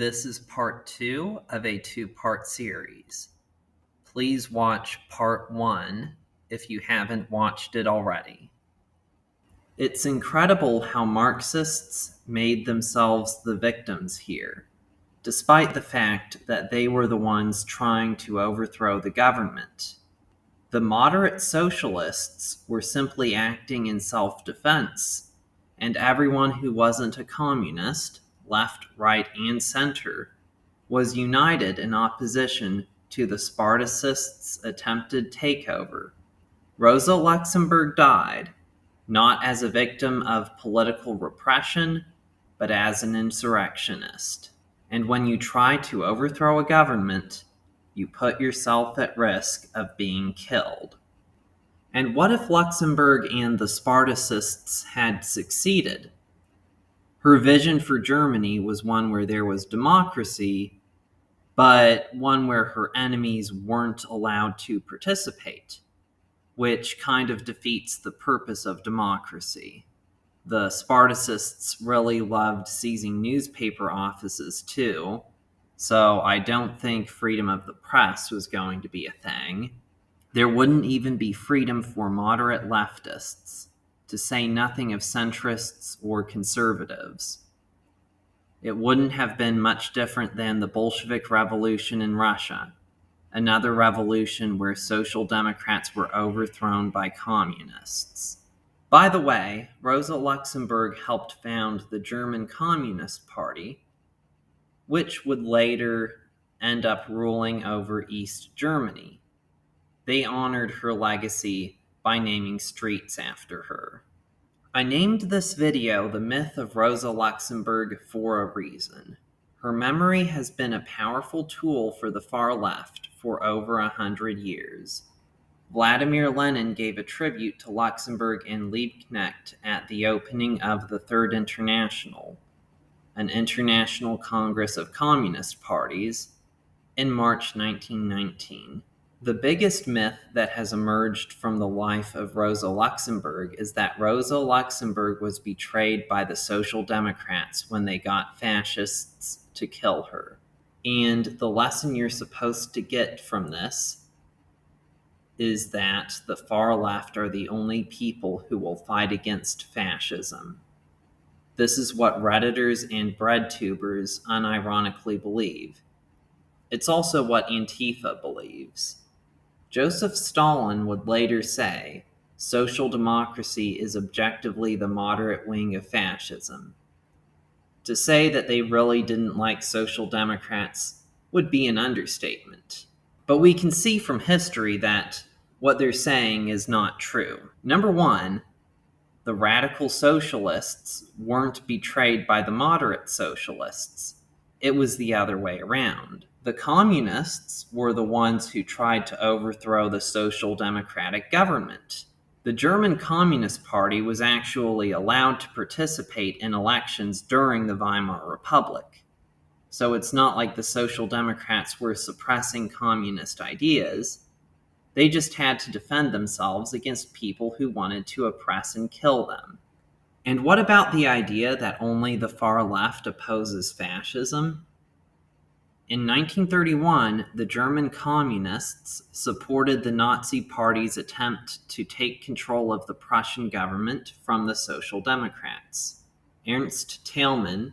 This is part 2 of a 2-part series. Please watch part 1 if you haven't watched it already. It's incredible how Marxists made themselves the victims here, despite the fact that they were the ones trying to overthrow the government. The moderate socialists were simply acting in self-defense, and everyone who wasn't a communist, left, right, and center, was united in opposition to the Spartacists' attempted takeover. Rosa Luxemburg died, not as a victim of political repression, but as an insurrectionist. And when you try to overthrow a government, you put yourself at risk of being killed. And what if Luxemburg and the Spartacists had succeeded? Her vision for Germany was one where there was democracy, but one where her enemies weren't allowed to participate, which kind of defeats the purpose of democracy. The Spartacists really loved seizing newspaper offices too, so I don't think freedom of the press was going to be a thing. There wouldn't even be freedom for moderate leftists, to say nothing of centrists or conservatives. It wouldn't have been much different than the Bolshevik Revolution in Russia, another revolution where social democrats were overthrown by communists. By the way, Rosa Luxemburg helped found the German Communist Party, which would later end up ruling over East Germany. They honored her legacy by naming streets after her. I named this video The Myth of Rosa Luxemburg for a reason. Her memory has been a powerful tool for the far left for over 100 years. Vladimir Lenin gave a tribute to Luxemburg and Liebknecht at the opening of the Third International, an international congress of communist parties, in March 1919. The biggest myth that has emerged from the life of Rosa Luxemburg is that Rosa Luxemburg was betrayed by the Social Democrats when they got fascists to kill her. And the lesson you're supposed to get from this is that the far left are the only people who will fight against fascism. This is what Redditors and breadtubers unironically believe. It's also what Antifa believes. Joseph Stalin would later say, social democracy is objectively the moderate wing of fascism. To say that they really didn't like social democrats would be an understatement. But we can see from history that what they're saying is not true. Number one, the radical socialists weren't betrayed by the moderate socialists. It was the other way around. The communists were the ones who tried to overthrow the social democratic government. The German Communist Party was actually allowed to participate in elections during the Weimar Republic. So it's not like the Social Democrats were suppressing communist ideas. They just had to defend themselves against people who wanted to oppress and kill them. And what about the idea that only the far left opposes fascism? In 1931, the German communists supported the Nazi Party's attempt to take control of the Prussian government from the Social Democrats. Ernst Thälmann,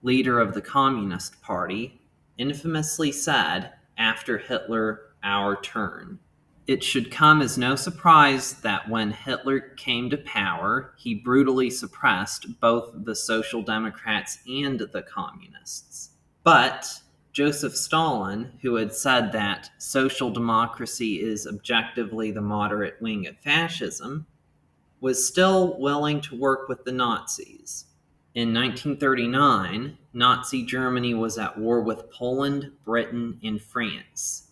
leader of the Communist Party, infamously said, after Hitler, "Our turn." It should come as no surprise that when Hitler came to power, he brutally suppressed both the Social Democrats and the Communists. But Joseph Stalin, who had said that social democracy is objectively the moderate wing of fascism, was still willing to work with the Nazis. In 1939, Nazi Germany was at war with Poland, Britain, and France.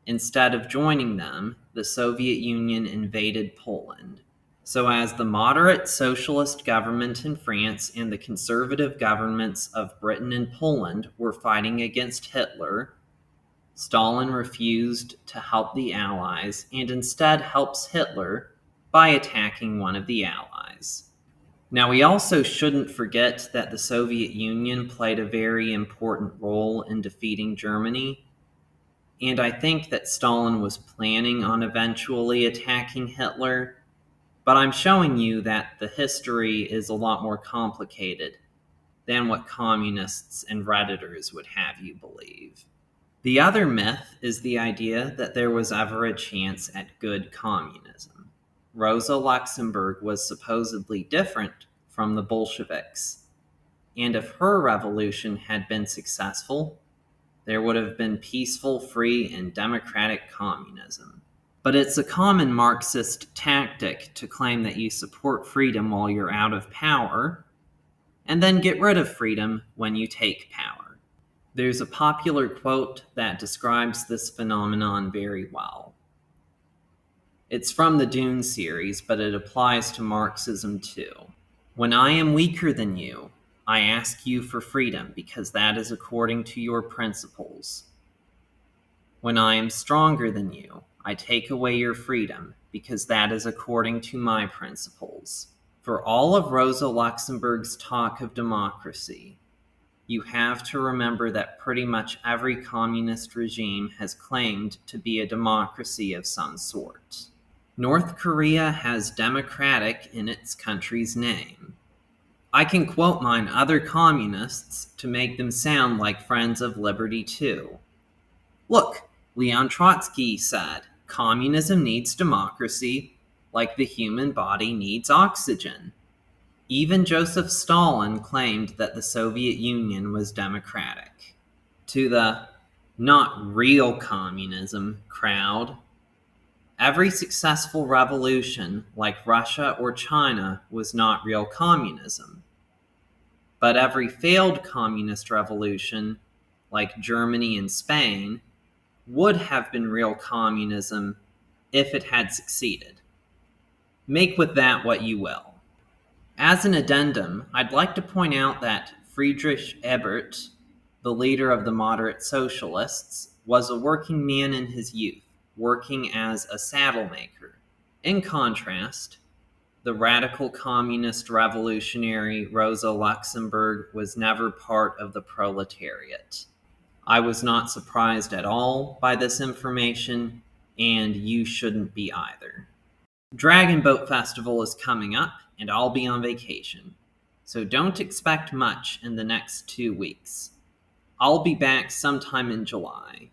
Instead of joining them, the Soviet Union invaded Poland. So as the moderate socialist government in France and the conservative governments of Britain and Poland were fighting against Hitler, Stalin refused to help the Allies and instead helps Hitler by attacking one of the Allies. Now, we also shouldn't forget that the Soviet Union played a very important role in defeating Germany, and I think that Stalin was planning on eventually attacking Hitler, but I'm showing you that the history is a lot more complicated than what communists and Redditors would have you believe. The other myth is the idea that there was ever a chance at good communism. Rosa Luxemburg was supposedly different from the Bolsheviks, and if her revolution had been successful, there would have been peaceful, free, and democratic communism. But it's a common Marxist tactic to claim that you support freedom while you're out of power, and then get rid of freedom when you take power. There's a popular quote that describes this phenomenon very well. It's from the Dune series, but it applies to Marxism too. When I am weaker than you, I ask you for freedom because that is according to your principles. When I am stronger than you, I take away your freedom because that is according to my principles. For all of Rosa Luxemburg's talk of democracy, you have to remember that pretty much every communist regime has claimed to be a democracy of some sort. North Korea has democratic in its country's name. I can quote mine other communists to make them sound like friends of liberty too. Look, Leon Trotsky said, communism needs democracy like the human body needs oxygen. Even Joseph Stalin claimed that the Soviet Union was democratic. To the not real communism crowd, every successful revolution, like Russia or China, was not real communism. But every failed communist revolution, like Germany and Spain, would have been real communism if it had succeeded. Make with that what you will. As an addendum, I'd like to point out that Friedrich Ebert, the leader of the moderate socialists, was a working man in his youth, working as a saddle maker. In contrast, the radical communist revolutionary Rosa Luxemburg was never part of the proletariat. I was not surprised at all by this information, and you shouldn't be either. Dragon Boat Festival is coming up, and I'll be on vacation, so don't expect much in the next 2 weeks. I'll be back sometime in July.